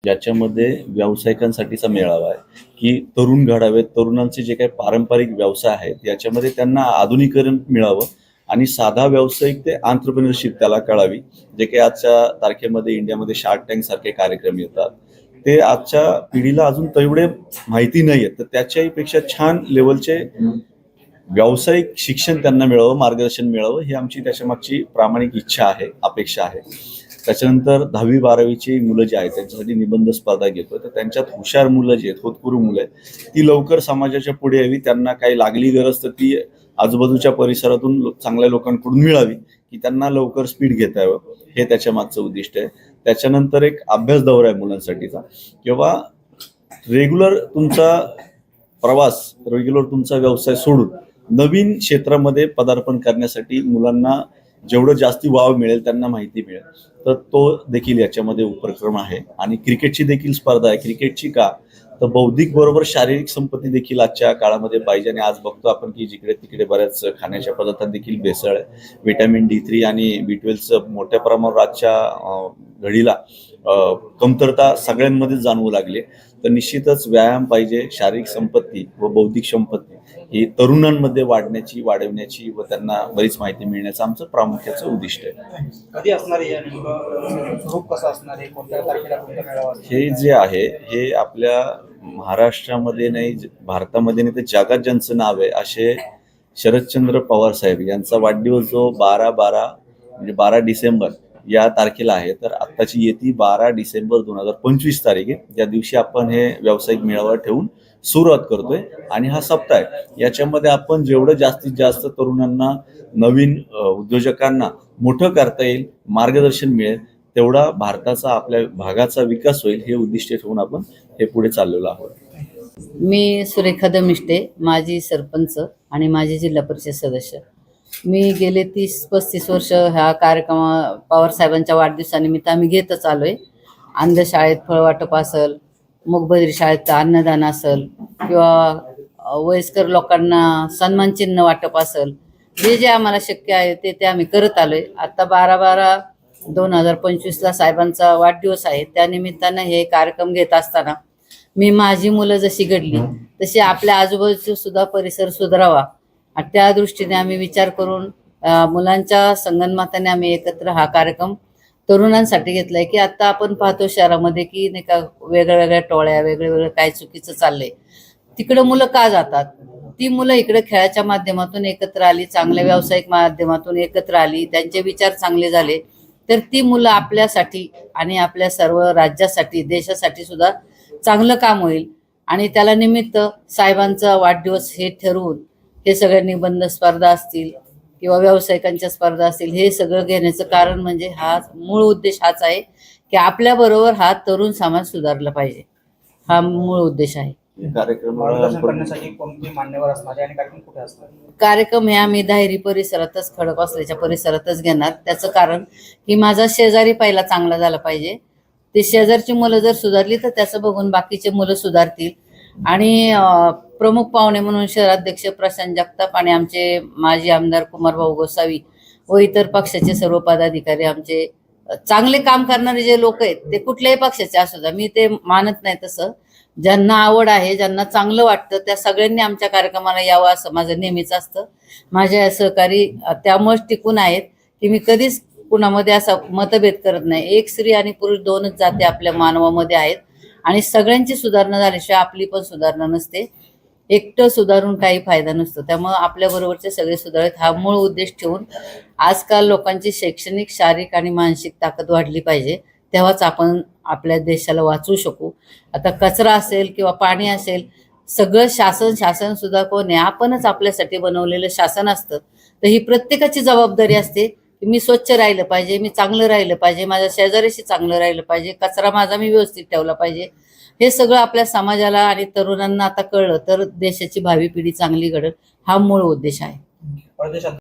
ज्याच्यामध्ये व्यावसायिकांसाठीचा मेळावा आहे, की तरुण घडावेत, तरुणांचे जे काही पारंपरिक व्यवसाय आहेत याच्यामध्ये त्यांना आधुनिकीकरण मिळावं आणि साधा व्यावसायिक ते एंटरप्रेन्योरशिप त्याला कळावी. जे काही आजच्या तारखेमध्ये इंडियामध्ये शार्क टँक सारखे कार्यक्रम येतात, ते आजच्या पिढीला अजून तेवढे माहिती नाही आहेत. तर त्याच्याही पेक्षा छान लेवलचे व्यावसायिक शिक्षण त्यांना मिळावं, मार्गदर्शन मिळावं, ही आमची त्याच्यामागची प्रामाणिक इच्छा आहे, अपेक्षा आहे. त्याच्यानंतर 10वी-12वीची मुलं जी आहेत त्यांच्यासाठी निबंध स्पर्धा घेतो. तर त्यांच्यात हुशार मुलं जी आहेत, होतकरू मुलं आहेत, ती लवकर समाजाच्या पुढे यावी. त्यांना काही लागली गरज तर ती आजूबाजूच्या परिसरातून चांगल्या लोकांकडून मिळावी, की त्यांना लवकर स्पीड घेता यावं. हे त्याच्या मागचं उद्दिष्ट आहे. त्याच्यानंतर एक अभ्यास दौरा आहे मुलांसाठीचा किंवा रेग्युलर तुमचा प्रवास, रेग्युलर तुमचा व्यवसाय सोडून नवीन क्षेत्रामध्ये पदार्पण करण्यासाठी मुलांना जेवढं जास्ती वाव मिळेल, त्यांना माहिती मिळेल, तर तो देखील याच्यामध्ये उपक्रम आहे. आणि क्रिकेटची देखील स्पर्धा आहे. क्रिकेटची का, तर बौद्धिक बरोबर शारीरिक संपत्ती देखील आजच्या काळामध्ये पाहिजे. आणि आज बघतो आपण की जिकडे तिकडे बऱ्याच खाण्याच्या पदार्थात देखील भेसळ आहे. व्हिटॅमिन D3 आणि B12चं मोठ्या प्रमाणावर आजच्या घडीला कमतरता सगळ्यांमध्ये जाणवू लागली. तर निश्चितच व्यायाम पाहिजे. शारीरिक संपत्ती व बौद्धिक संपत्ती ही तरुणांमध्ये वाढवण्याची व त्यांना बरीच माहिती मिळण्याचं आमचं प्रामुख्याचं उद्दिष्ट आहे. कधी असणार आहे स्वरूप कसं असणार आहे, कोणत्या तारखेला कोणत्या मेळावा? हे जे आहे हे आपल्या महाराष्ट्रामध्ये नाही, भारतामध्ये नाही, तर जगात ज्यांचं नाव आहे असे शरदचंद्र पवार साहेब यांचा वाढदिवस जो 12/12 म्हणजे 12 डिसेंबर या तारखेला आहे. तर आत्ताची येती 12 डिसेंबर 2025 तारीख आहे. त्या दिवशी आपण हे व्यावसायिक मेळावा ठेवून सुरुवात करतोय. आणि हा सप्ताह आहे, याच्यामध्ये आपण जेवढं जास्तीत जास्त तरुणांना, नवीन उद्योजकांना मोठं करता येईल, मार्गदर्शन मिळेल, तेवढा भारताचा, आपल्या भागाचा विकास होईल, हे उद्दिष्ट ठेवून आपण हे पुढे चाललेलो आहोत. मी सुरेखा दमिष्टे, माजी सरपंच आणि माजी जिल्हा परिषद सदस्य. मी गेले 30-35 वर्ष ह्या पवार साहेबांच्या वाढदिवसानिमित्त आम्ही घेतच आलोय. अंधशाळेत फळ वाटप असेल, मूकबधिर शाळेत अन्नदान असेल किंवा वयस्कर लोकांना सन्मान चिन्ह वाटप असेल, जे जे आम्हाला शक्य आहे ते आम्ही करत आलोय. आता 12/12/2025 साहेबांचा वाढदिवस आहे. त्यानिमित्तानं हे कार्यक्रम घेत असताना मी माझी मुलं जशी घडली तशी आपल्या आजूबाजूचा सुद्धा परिसर सुधारावा, त्या दृष्टीने आम्ही विचार करून मुलांच्या संगनमताने आम्ही एकत्र हा कार्यक्रम तरुणांसाठी घेतलाय. की आता आपण पाहतो शहरामध्ये की नाही का, वेगळ्या टोळ्या, वेगळं काय चुकीचं चाललंय. तिकडं मुलं का जातात? ती मुलं इकडे खेळाच्या माध्यमातून एकत्र आली, चांगल्या व्यावसायिक माध्यमातून एकत्र आली, त्यांचे विचार चांगले झाले, तर ती मुलं आपल्यासाठी आणि आपल्या सर्व राज्यासाठी, देशासाठी सुद्धा चांगलं काम होईल. आणि त्याला निमित्त साहेबांचा वाढदिवस हे ठरवून हे सगळ्या निबंध स्पर्धा असतील किंवा व्यावसायिकांच्या स्पर्धा असतील, हे सगळं घेण्याचं कारण म्हणजे हा मूळ उद्देश हाच आहे की आपल्याबरोबर हा तरुण समाज सुधारला पाहिजे. हा मूळ उद्देश आहे. मार्गदर्शन करण्यासाठी कोणते मान्यवर असणार आहे आणि कार्यक्रम कुठे असणार? कार्यक्रम हे आम्ही दाहेरी परिसरातच, खडकवासल्याच्या परिसरातच घेणार. त्याचं कारण की माझा शेजारी पहिला चांगला झाला पाहिजे. ते शेजारची मुलं जर सुधारली तर त्याचं बघून बाकीचे मुलं सुधारतील. आणि प्रमुख पाहुणे म्हणून शहराध्यक्ष प्रशांत जगताप आणि आमचे माजी आमदार कुमारभाऊ गोसावी व इतर पक्षाचे सर्व पदाधिकारी, आमचे चांगले काम करणारे जे लोक आहेत, ते कुठल्याही पक्षाचे असू द्या, मी ते मानत नाही तसं. ज्यांना आवड आहे, ज्यांना चांगलं वाटतं, त्या सगळ्यांनी आमच्या कार्यक्रमाला यावं असं माझं नेहमीच असतं. माझ्या सहकारी त्यामुळेच टिकून आहेत की मी कधीच कुणामध्ये असा मतभेद करत नाही. एक स्त्री आणि पुरुष दोनच जाती आपल्या मानवामध्ये आहेत आणि सगळ्यांची सुधारणा झाल्याशिवाय आपली पण सुधारणा नसते. एकटं सुधारून काही फायदा नसतो. त्यामुळं आपल्या बरोबरचे सगळे सुधारित हा मूळ उद्देश ठेवून आजकाल लोकांची शैक्षणिक, शारीरिक आणि मानसिक ताकद वाढली पाहिजे, तेव्हाच आपण आपल्या देशाला वाचवू शकू. आता कचरा असेल किंवा पाणी असेल, सगळं शासन सुद्धा कोण आहे? आपणच आपल्यासाठी बनवलेलं शासन असतं. तर ही प्रत्येकाची जबाबदारी असते की मी स्वच्छ राहिलं पाहिजे, मी चांगलं राहिलं पाहिजे, माझ्या शेजाऱ्याशी चांगलं राहिलं पाहिजे, कचरा माझा मी व्यवस्थित ठेवला पाहिजे. हे सगळं आपल्या समाजाला आणि तरुणांना आता कळलं तर देशाची भावी पिढी चांगली घडेल. हा मूळ उद्देश आहे.